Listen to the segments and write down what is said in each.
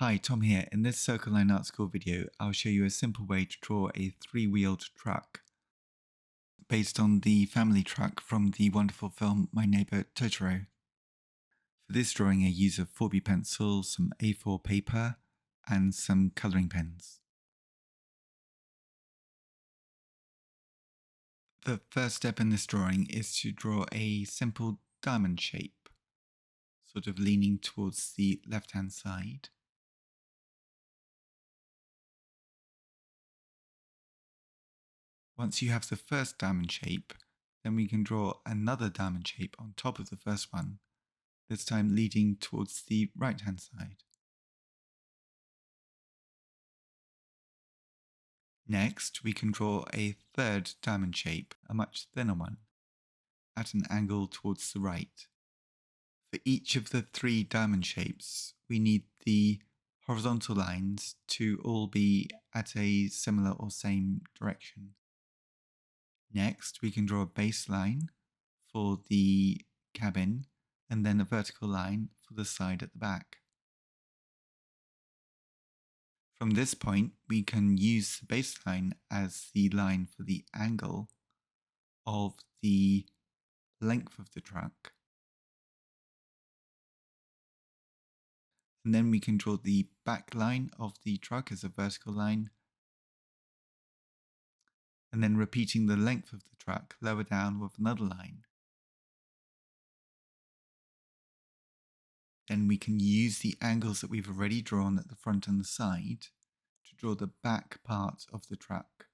Hi, Tom here. In this Circle Line Art School video, I'll show you a simple way to draw a three-wheeled truck based on the family truck from the wonderful film My Neighbor Totoro. For this drawing, I use a 4B pencil, some A4 paper, and some colouring pens. The first step in this drawing is to draw a simple diamond shape, sort of leaning towards the left-hand side. Once you have the first diamond shape, then we can draw another diamond shape on top of the first one, this time leading towards the right-hand side. Next, we can draw a third diamond shape, a much thinner one, at an angle towards the right. For each of the three diamond shapes, we need the horizontal lines to all be at a similar or same direction. Next, we can draw a baseline for the cabin and then a vertical line for the side at the back. From this point, we can use the baseline as the line for the angle of the length of the truck. And then we can draw the back line of the truck as a vertical line. And then repeating the length of the truck lower down with another line. Then we can use the angles that we've already drawn at the front and the side to draw the back part of the truck.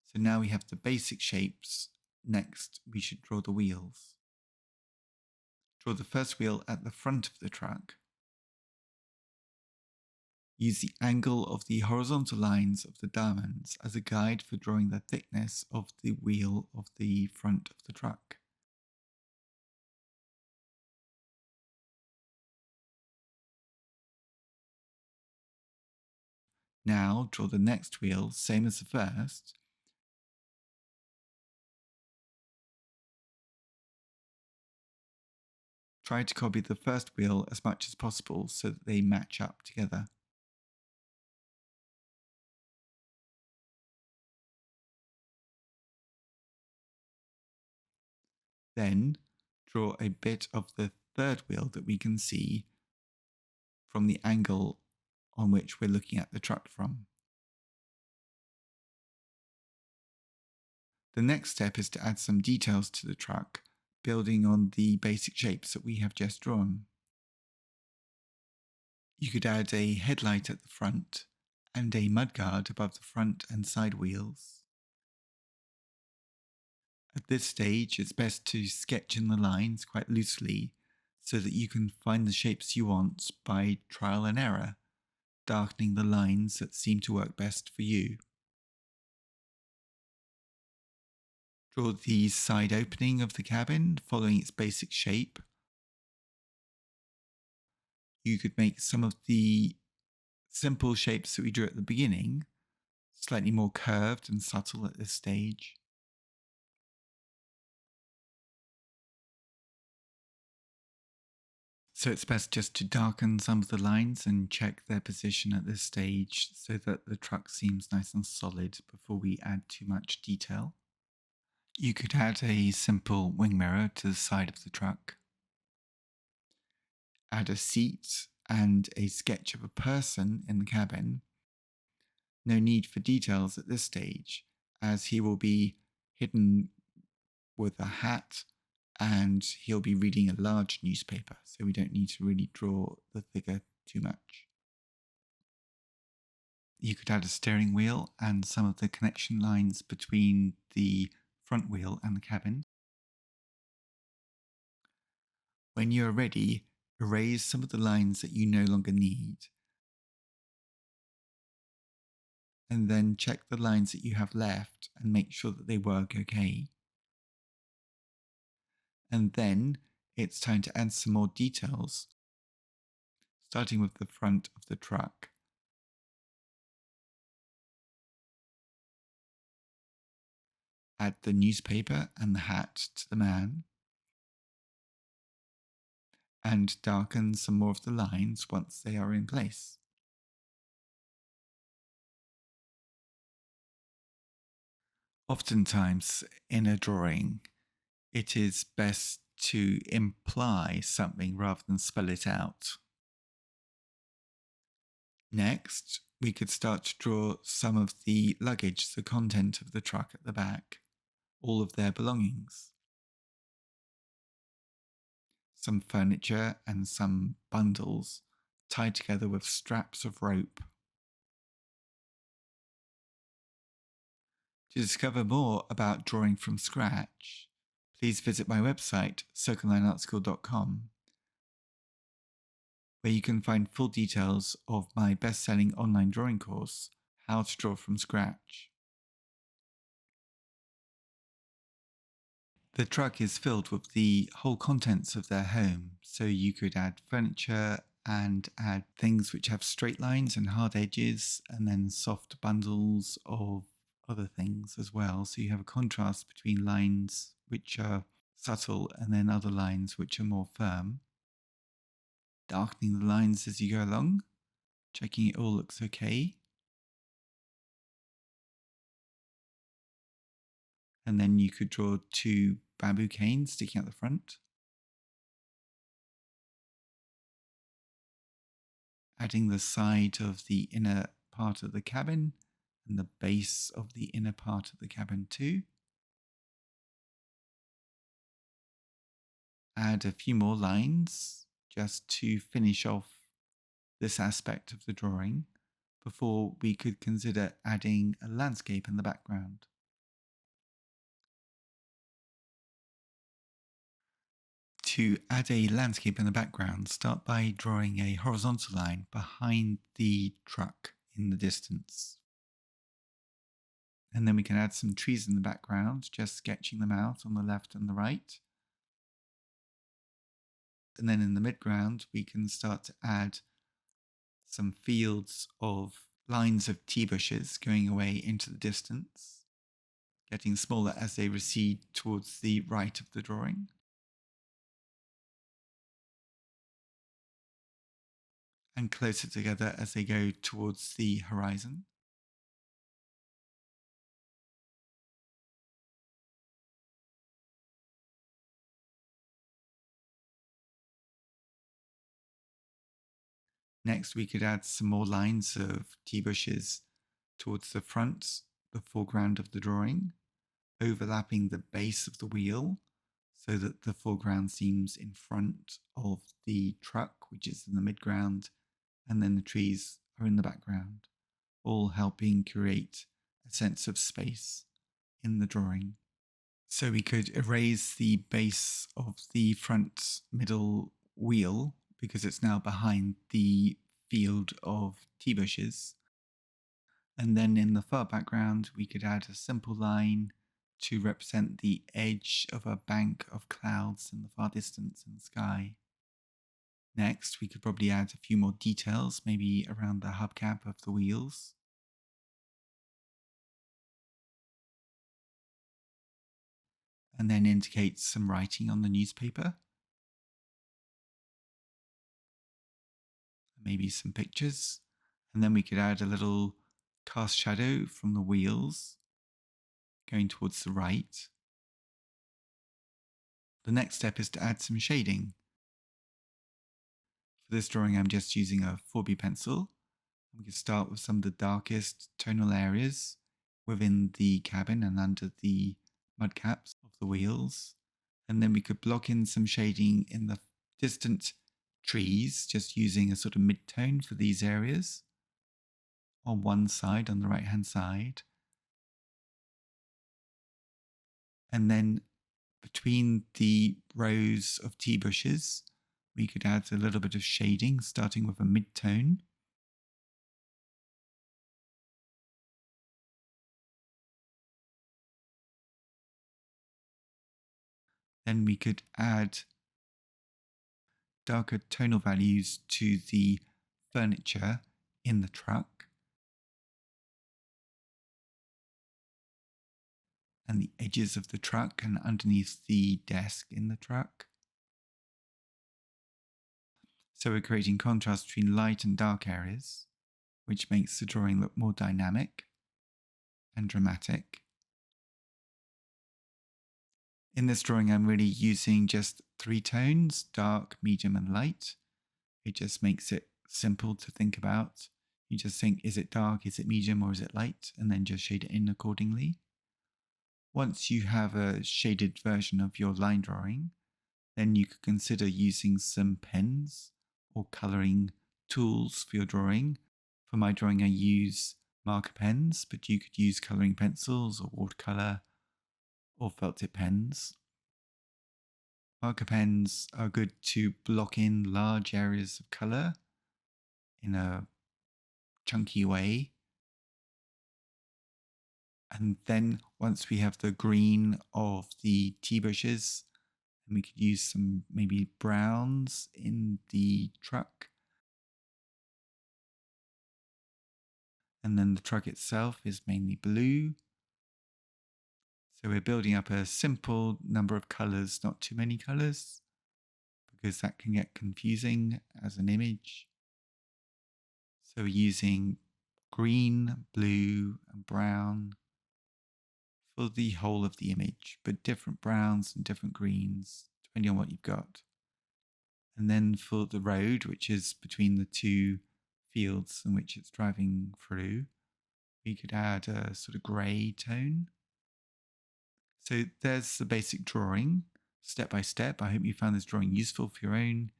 So now we have the basic shapes. Next, we should draw the wheels. Draw the first wheel at the front of the truck. Use the angle of the horizontal lines of the diamonds as a guide for drawing the thickness of the wheel of the front of the truck. Now draw the next wheel, same as the first. Try to copy the first wheel as much as possible so that they match up together. Then draw a bit of the third wheel that we can see from the angle on which we're looking at the truck from. The next step is to add some details to the truck, building on the basic shapes that we have just drawn. You could add a headlight at the front and a mudguard above the front and side wheels. At this stage, it's best to sketch in the lines quite loosely so that you can find the shapes you want by trial and error, darkening the lines that seem to work best for you. Draw the side opening of the cabin following its basic shape. You could make some of the simple shapes that we drew at the beginning slightly more curved and subtle at this stage. So it's best just to darken some of the lines and check their position at this stage so that the truck seems nice and solid before we add too much detail. You could add a simple wing mirror to the side of the truck. Add a seat and a sketch of a person in the cabin. No need for details at this stage, as he will be hidden with a hat and he'll be reading a large newspaper, so we don't need to really draw the figure too much. You could add a steering wheel and some of the connection lines between the front wheel and the cabin. When you are ready, erase some of the lines that you no longer need, and then check the lines that you have left and make sure that they work okay. And then it's time to add some more details, starting with the front of the truck. Add the newspaper and the hat to the man. and darken some more of the lines once they are in place. Oftentimes in a drawing, it is best to imply something rather than spell it out. Next, we could start to draw some of the luggage, the content of the truck at the back, all of their belongings. Some furniture and some bundles tied together with straps of rope. To discover more about drawing from scratch, please visit my website, circlelineartschool.com, where you can find full details of my best-selling online drawing course, How to Draw from Scratch. The truck is filled with the whole contents of their home, so you could add furniture and add things which have straight lines and hard edges, and then soft bundles of other things as well. So you have a contrast between lines which are subtle and then other lines which are more firm. Darkening the lines as you go along, checking it all looks okay. And then you could draw 2 bamboo canes sticking out the front. Adding the side of the inner part of the cabin and the base of the inner part of the cabin too. Add a few more lines just to finish off this aspect of the drawing before we could consider adding a landscape in the background. To add a landscape in the background, start by drawing a horizontal line behind the truck in the distance. And then we can add some trees in the background, just sketching them out on the left and the right. And then in the midground, we can start to add some fields of lines of tea bushes going away into the distance, getting smaller as they recede towards the right of the drawing. And closer together as they go towards the horizon. Next, we could add some more lines of tea bushes towards the front, the foreground of the drawing, overlapping the base of the wheel so that the foreground seems in front of the truck, which is in the midground, and then the trees are in the background, all helping create a sense of space in the drawing. So we could erase the base of the front middle wheel because it's now behind the field of tea bushes. And then in the far background, we could add a simple line to represent the edge of a bank of clouds in the far distance in the sky. Next, we could probably add a few more details, maybe around the hubcap of the wheels. And then indicate some writing on the newspaper. Maybe some pictures. And then we could add a little cast shadow from the wheels going towards the right. The next step is to add some shading. For this drawing, I'm just using a 4B pencil. We can start with some of the darkest tonal areas within the cabin and under the mudcaps of the wheels. And then we could block in some shading in the distant trees, just using a sort of mid-tone for these areas on one side, on the right-hand side. And then between the rows of tea bushes, we could add a little bit of shading, starting with a mid-tone. Then we could add darker tonal values to the furniture in the truck and the edges of the truck and underneath the desk in the truck. So we're creating contrast between light and dark areas, which makes the drawing look more dynamic and dramatic. In this drawing, I'm really using just 3 tones, dark, medium, and light. It just makes it simple to think about. You just think, is it dark, is it medium, or is it light? And then just shade it in accordingly. Once you have a shaded version of your line drawing, then you could consider using some pens or colouring tools for your drawing. For my drawing, I use marker pens, but you could use colouring pencils or watercolour or felt tip pens. Marker pens are good to block in large areas of colour in a chunky way. And then once we have the green of the tea bushes, and we could use some maybe browns in the truck. And then the truck itself is mainly blue. So we're building up a simple number of colours, not too many colours, because that can get confusing as an image. So we're using green, blue, and brown for the whole of the image, but different browns and different greens, depending on what you've got. And then for the road, which is between the 2 fields in which it's driving through, we could add a sort of grey tone. So there's the basic drawing, step by step. I hope you found this drawing useful for your own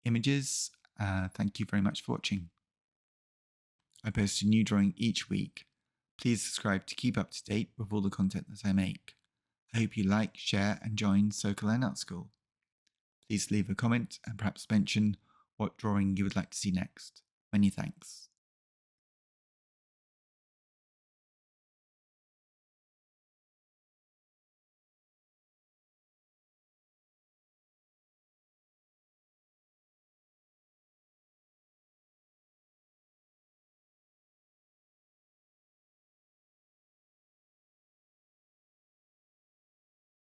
images. Thank you very much for watching. I post a new drawing each week. Please subscribe to keep up to date with all the content that I make. I hope you like, share, and join Circle Line Art School. Please leave a comment and perhaps mention what drawing you would like to see next. Many thanks.